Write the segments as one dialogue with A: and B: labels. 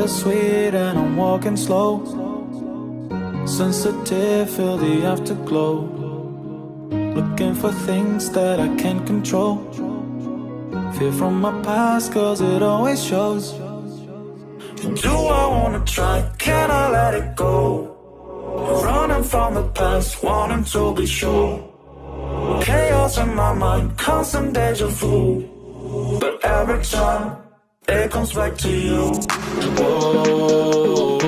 A: bittersweet and I'm walking slow. Sensitive, feel the afterglow. Looking for things that I can't control. Fear from my past, cause it always shows. Do I wanna try? Can I let it go? Running from the past, wanting to be sure. Chaos in my mind, constant deja vu. But every time, it comes back to you. Whoa,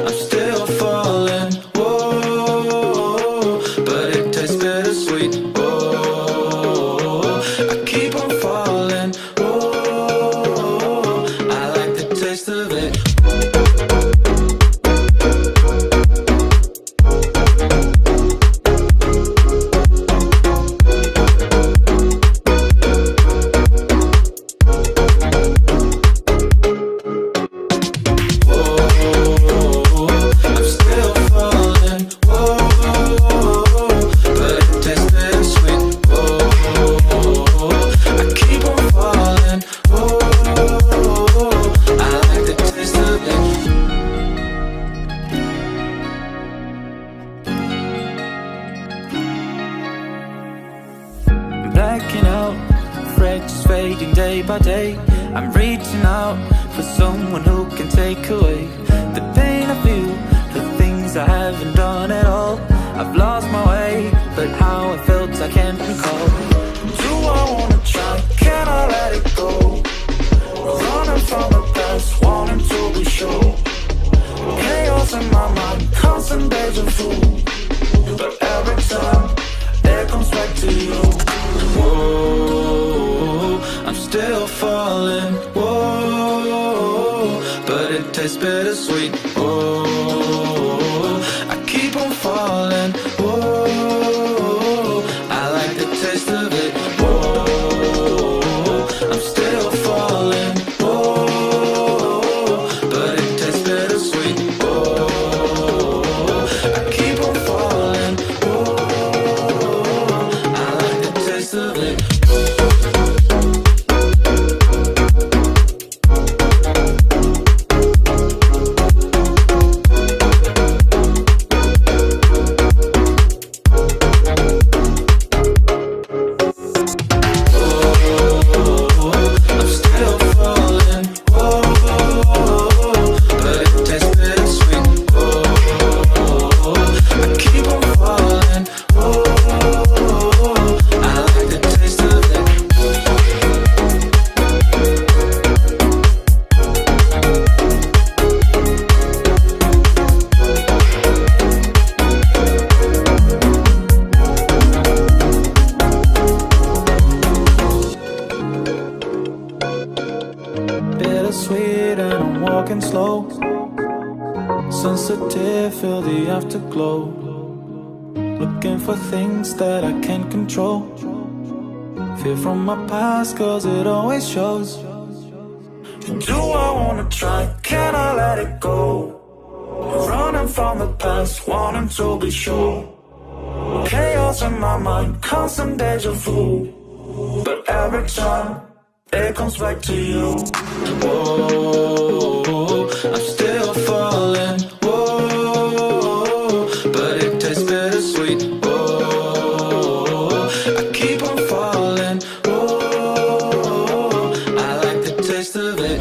A: I'm still falling. Whoa, but it tastes bittersweet. Whoa, I keep on falling. Whoa, I like the taste of it. Blacking out, fractures fading day by day. I'm reaching out for someone who can take away the pain I feel, the things I haven't done at all. I've lost my way, but how I felt I can't recall. Do I wanna try? Can I let it go? Running from the past, wanting to be sure. Chaos in my mind, constant deja vu. But every time, it comes back to you. Whoa, I'm still falling. Whoa, but it tastes bittersweet. Whoa, I keep on falling. Whoa, I like the taste of it. Whoa, I'm still falling. Whoa, but it tastes bittersweet. Whoa, I keep on falling. Whoa, I like the taste of it. Bittersweet and I'm walking slow. Sensitive, feel the afterglow. Looking for things that I can't control. Fear from my past, cause it always shows. Do I wanna try? Can I let it go? Running from the past, wanting to be sure. Chaos in my mind, constant deja vu. But every time, it comes back to you. Whoa, I'm still falling. Whoa, but it tastes bittersweet. Whoa, I keep on falling. Whoa, I like the taste of it.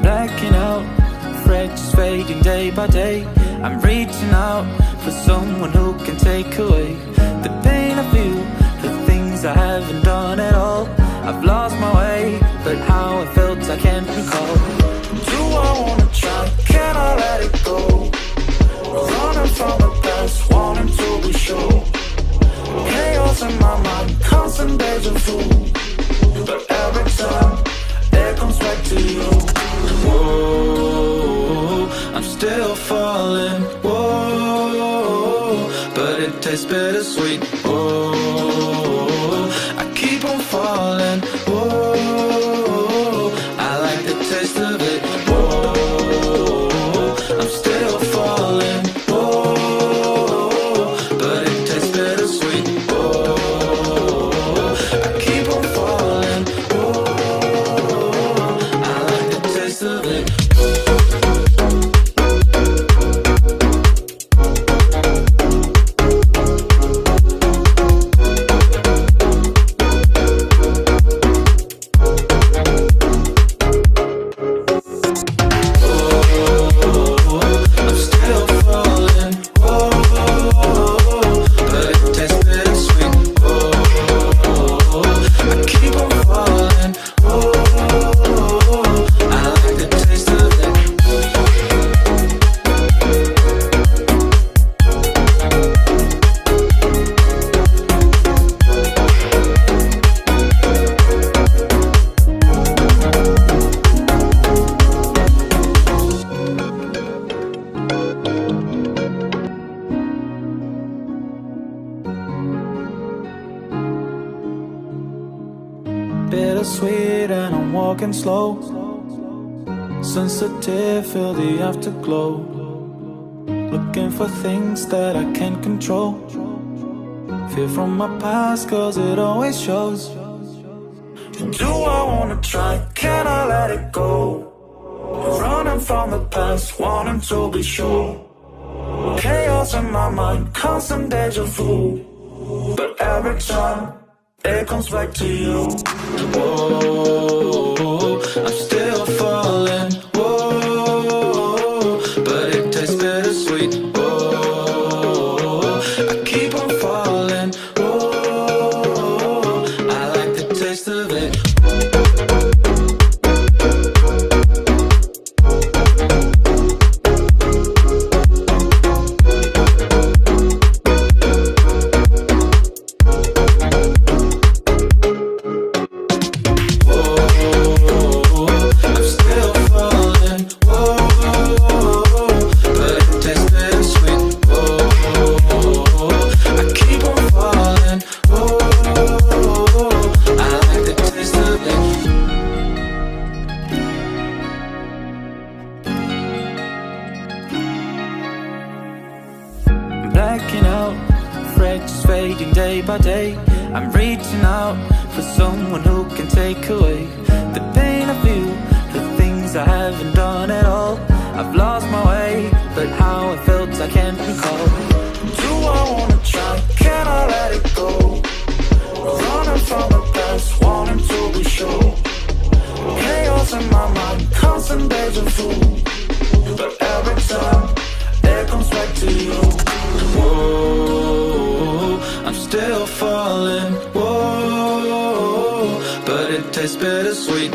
A: Blacking out, fractures fading day by day. I'm reaching out for someone who can take away the pain I feel, the things I haven't done at all. I've lost my way, but how I felt I can't recall. Do I wanna try? Can I let it go? Running from the past, wanting to be sure. Chaos Chaos in my mind, constant deja vu. But every time, it comes back to you. Whoa, I'm still falling. Whoa, but it tastes bittersweet. Whoa, I keep on falling. Whoa, I like the taste of it. Whoa, I'm still falling. Whoa, but it tastes bittersweet. Whoa, I keep on falling. Whoa, I like the taste of it. Bittersweet and I'm walking slow. Sensitive, feel the afterglow. Looking for things that I can't control. Fear from my past cause it always shows. Do I wanna try? Can I let it go? Running from the past, wanting to be sure. Chaos in my mind, constant deja vu. But every time it comes back to you. Whoa, I'm still falling. Whoa, but it tastes bittersweet. Whoa, I keep on falling. Whoa, I like the taste of it. Blacking out, frets fading day by day. I'm reaching out for someone who can take away the pain I feel, the things I haven't done at all. I've lost my way, but how I felt I can't recall. Do I wanna try? Can I let it go? Running from the past, wanting to be sure. Chaos in my mind, constant deja vu. But every time it comes back to you. Whoa, I'm still falling. Whoa, but it tastes bittersweet.